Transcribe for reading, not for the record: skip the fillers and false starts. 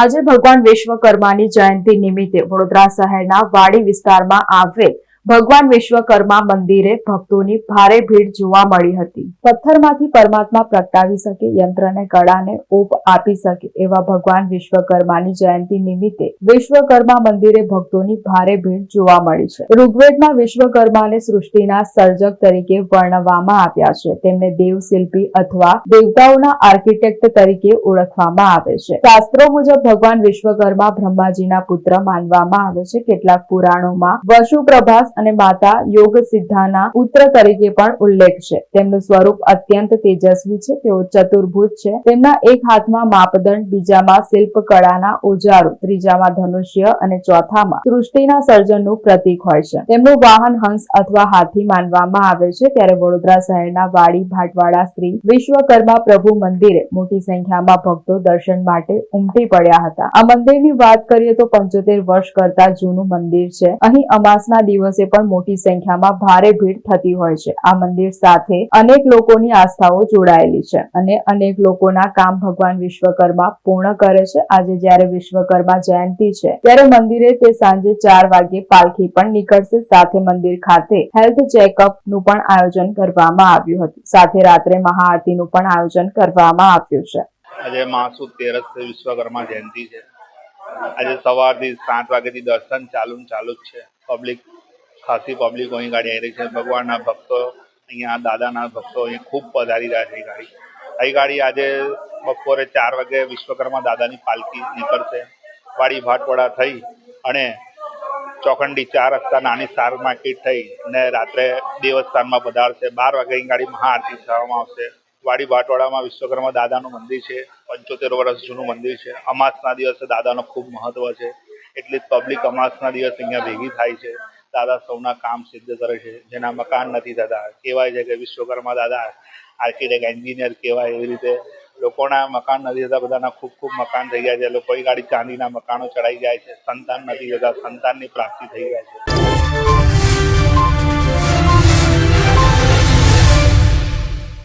આજે ભગવાન વિશ્વકર્માની જયંતિ નિમિત્તે વડોદરા શહેરના વાડી વિસ્તારમાં આવેલ ભગવાન વિશ્વકર્મા મંદિરે ભક્તોની ભારે ભીડ જોવા મળી હતી। પથ્થરમાંથી પરમાત્મા પ્રગટાવી શકે, યંત્રને કળાને ઓપ આપી શકે એવા ભગવાન વિશ્વકર્માની જયંતિ નિમિત્તે વિશ્વકર્મા મંદિરે ભક્તોની ભારે ભીડ જોવા મળી છે। ઋગ્વેદમાં વિશ્વકર્માને સૃષ્ટિના સર્જક તરીકે વર્ણવવામાં આવ્યા છે। તેમને દેવ શિલ્પી અથવા દેવતાઓના આર્કિટેક્ટ તરીકે ઓળખવામાં આવે છે। શાસ્ત્રો મુજબ ભગવાન વિશ્વકર્મા બ્રહ્માજીના પુત્ર માનવામાં આવે છે। કેટલાક પુરાણોમાં વસુપ્રભાસ અને માતા યોગ સિદ્ધાના પુત્ર તરીકે પણ ઉલ્લેખ છે। તેમનું સ્વરૂપ અત્યંત તેજસ્વી છે। તેઓ ચતુર્ભુજ છે। તેમના એક હાથમાં માપદંડ, બીજામાં શિલ્પ કળાના ઓજારો, ત્રીજામાં ધનુષ્ય અને ચોથામાં સૃષ્ટિના સર્જનનું પ્રતીક હોય છે। તેમનું વાહન હંસ અથવા હાથી માનવામાં આવે છે। ત્યારે વડોદરા શહેરના વાડી ભાટવાડા શ્રી વિશ્વકર્મા પ્રભુ મંદિરે મોટી સંખ્યામાં ભક્તો દર્શન માટે ઉમટી પડ્યા હતા। આ મંદિરની વાત કરીએ તો 75 વર્ષ કરતા જૂનું મંદિર છે। અહીં અમાસના દિવસે પણ મોટી સંખ્યામાં ભારે ભીડ થતી હોય છે। આ મંદિર સાથે અનેક લોકોની આસ્થાઓ જોડાયેલી છે અને અનેક લોકોના કામ ભગવાન વિશ્વકર્મા પૂર્ણ કરે છે। આજે જ્યારે વિશ્વકર્મા જયંતિ છે ત્યારે મંદિરે તે સાંજે 4 વાગ્યે પાલખી પણ નીકળશે। સાથે મંદિર ખાતે હેલ્થ ચેકઅપ નું પણ આયોજન કરવામાં આવ્યું હતું। સાથે રાત્રે મહાઆરતીનું પણ આયોજન કરવામાં આવ્યું છે। આજે માસુદ તેરસ વિશ્વકર્મા જયંતિ છે। આજે સવારથી 7 વાગ્યાથી દર્શન ચાલુ જ છે। પબ્લિક ખાસી પબ્લિક અહીં ગાડી આવી રહી છે। ભગવાનના ભક્તો અહીંયા, દાદાના ભક્તો અહીં ખૂબ પધારી રહ્યા છે। અહીં ગાડી આજે બપોરે 4 વાગે વિશ્વકર્મા દાદાની પાલખી નીકળશે। વાડી ભાટવાડા થઈ અને ચોખંડી 4 રસ્તા નાની સ્ટાર માર્કેટ થઈ અને રાત્રે દેવસ્થાનમાં પધારશે। 12 વાગે અહીં ગાડી મહાઆરતી કરવામાં આવશે। વાડી ભાટવાડામાં વિશ્વકર્મા દાદાનું મંદિર છે। 75 વર્ષ જૂનું મંદિર છે। અમાસના દિવસે દાદાનો ખૂબ મહત્વ છે, એટલી જ પબ્લિક અમાસના દિવસે અહીંયા ભેગી થાય છે। દાદા સૌના કામ સિદ્ધ કરે છે। જેના મકાન નથી થતા, કહેવાય છે કે વિશ્વકર્મા દાદા આર્કિટેક્ટ એન્જિનિયર કહેવાય, એવી રીતે લોકોના મકાન નથી થતા, બધાના ખૂબ મકાન થઈ ગયા છે। લોકોની ગાડી ચાંદીના મકાનો ચડાઈ જાય છે। સંતાન નથી થતા, સંતાનની પ્રાપ્તિ થઈ જાય છે।